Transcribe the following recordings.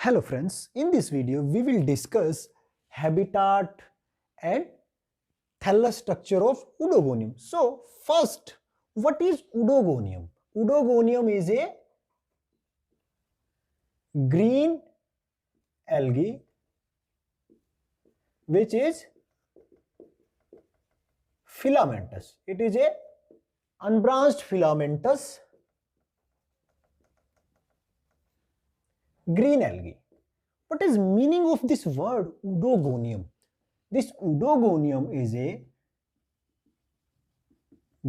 Hello friends, in this video we will discuss habitat and thallus structure of Udogonium. So first, what is Udogonium? Udogonium is a green algae which is filamentous. It is a unbranched filamentous green algae. What is meaning of this word Udogonium? This Udogonium is a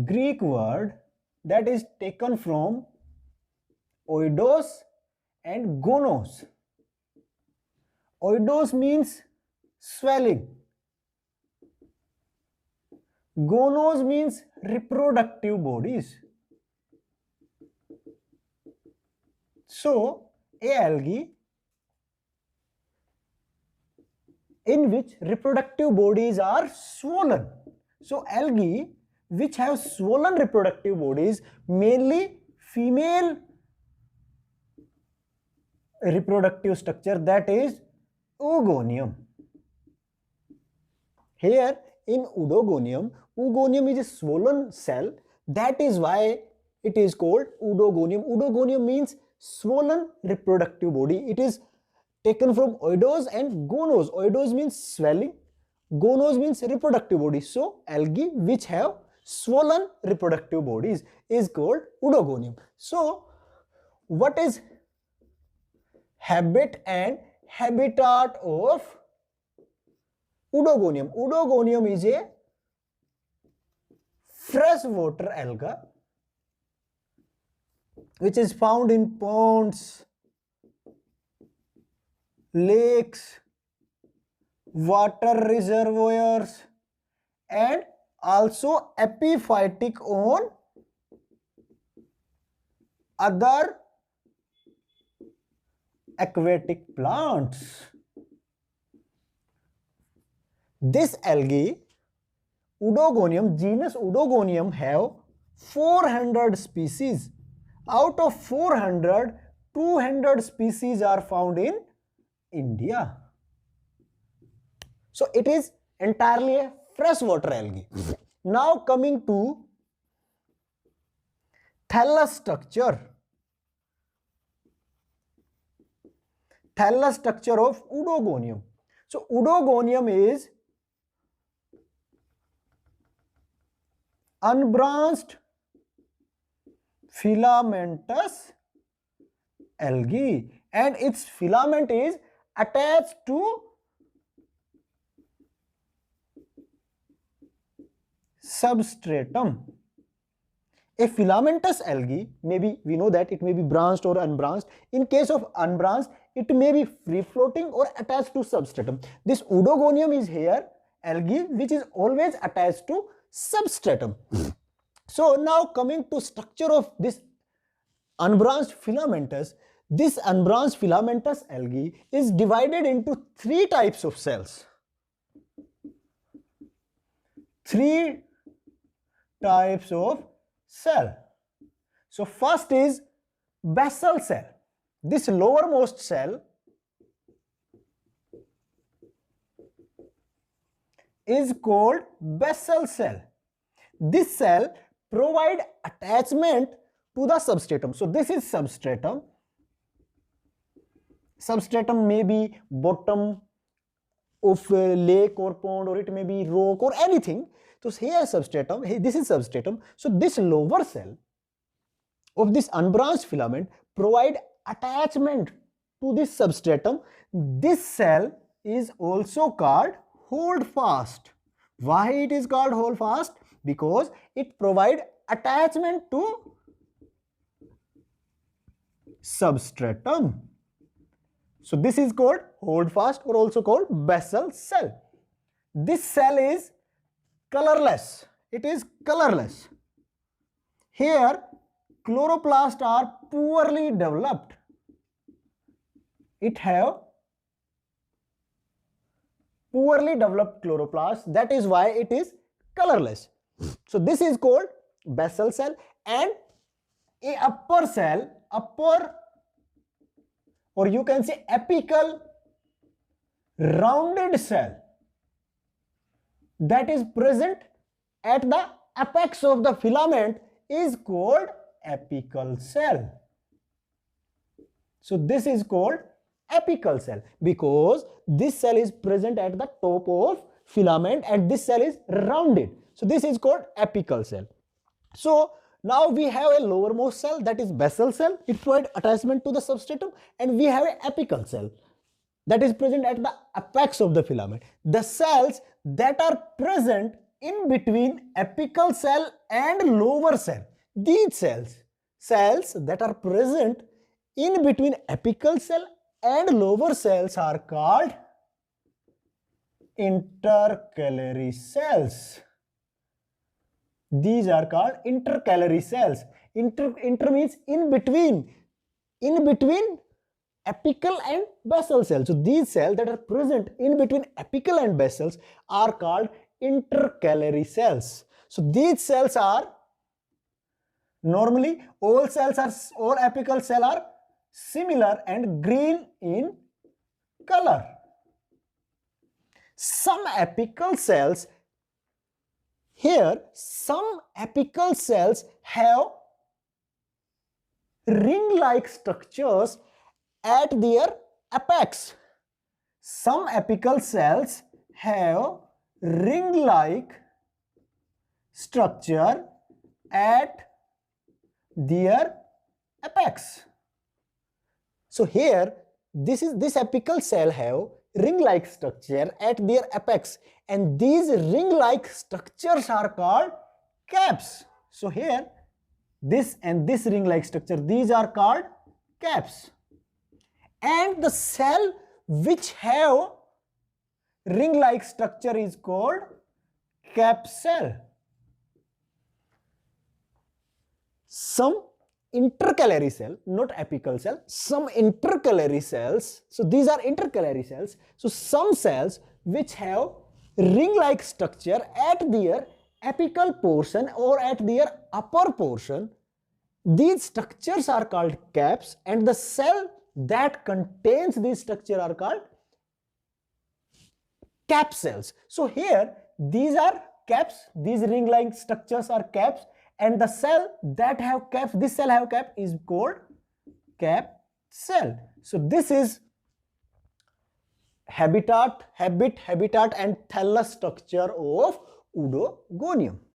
Greek word that is taken from oidos and gonos. Oidos means swelling. Gonos means reproductive bodies. So, a algae in which reproductive bodies are swollen. So algae which have swollen reproductive bodies, mainly female reproductive structure, that is Oogonium. Here in Udogonium, Oogonium is a swollen cell, that is why it is called Udogonium. Udogonium means swollen reproductive body. It is taken from oidos and gonos. Oidos means swelling, gonos means reproductive body. So algae which have swollen reproductive bodies is called Udogonium. So what is habit and habitat of Udogonium? Udogonium is a freshwater alga which is found in ponds, lakes, water reservoirs, and also epiphytic on other aquatic plants. This algae, Udogonium, genus Udogonium, have 400 species. Out of 400, 200 species are found in India. So it is entirely a freshwater algae. Now coming to thallus structure. Thallus structure of Udogonium. So Udogonium is unbranched filamentous algae, and its filament is attached to substratum. A filamentous algae, maybe we know that it may be branched or unbranched. In case of unbranched, it may be free floating or attached to substratum. This Udogonium is here algae which is always attached to substratum. So now coming to structure of this unbranched filamentous, this unbranched filamentous algae is divided into three types of cells. Three types of cell. So first is basal cell. This lowermost cell is called basal cell. This cell provide attachment to the substratum. So this is substratum. Substratum may be bottom of a lake or pond, or it may be rock or anything. So here substratum, this is substratum. So this lower cell of this unbranched filament provide attachment to this substratum. This cell is also called Holdfast. Why it is called Holdfast? Because it provide attachment to substratum. So this is called Holdfast or also called basal cell. This cell is colorless. It is colorless. Here chloroplasts are poorly developed. It have poorly developed chloroplasts, that is why it is colorless. So this is called basal cell, and a upper cell, upper or you can say apical rounded cell that is present at the apex of the filament is called apical cell. So this is called apical cell because this cell is present at the top of filament and this cell is rounded. So this is called apical cell. So now we have a lowermost cell, that is basal cell. It provides attachment to the substratum, and we have an apical cell that is present at the apex of the filament. The cells that are present in between apical cell and lower cell, these cells that are present in between apical cell and lower cells are called intercalary cells. These are called intercalary cells. Inter means in between apical and basal cells. So these cells that are present in between apical and basals are called intercalary cells. So these cells are normally all apical cells are similar and green in color. Some apical cells have ring-like structures at their apex. Some apical cells have ring-like structure at their apex. So here this apical cell have ring-like structure at their apex, and these ring-like structures are called caps. So here this and this ring-like structure, these are called caps. And the cell which have ring-like structure is called cap cell. Some intercalary cell, not apical cell, some intercalary cells, so these are intercalary cells. So some cells which have ring-like structure at their apical portion or at their upper portion, these structures are called caps, and the cell that contains this structure are called cap cells. So here these are caps, these ring-like structures are caps, and the cell that have caps, this cell have cap is called cap cell. So this is habit, habitat and thallus structure of Udogonium.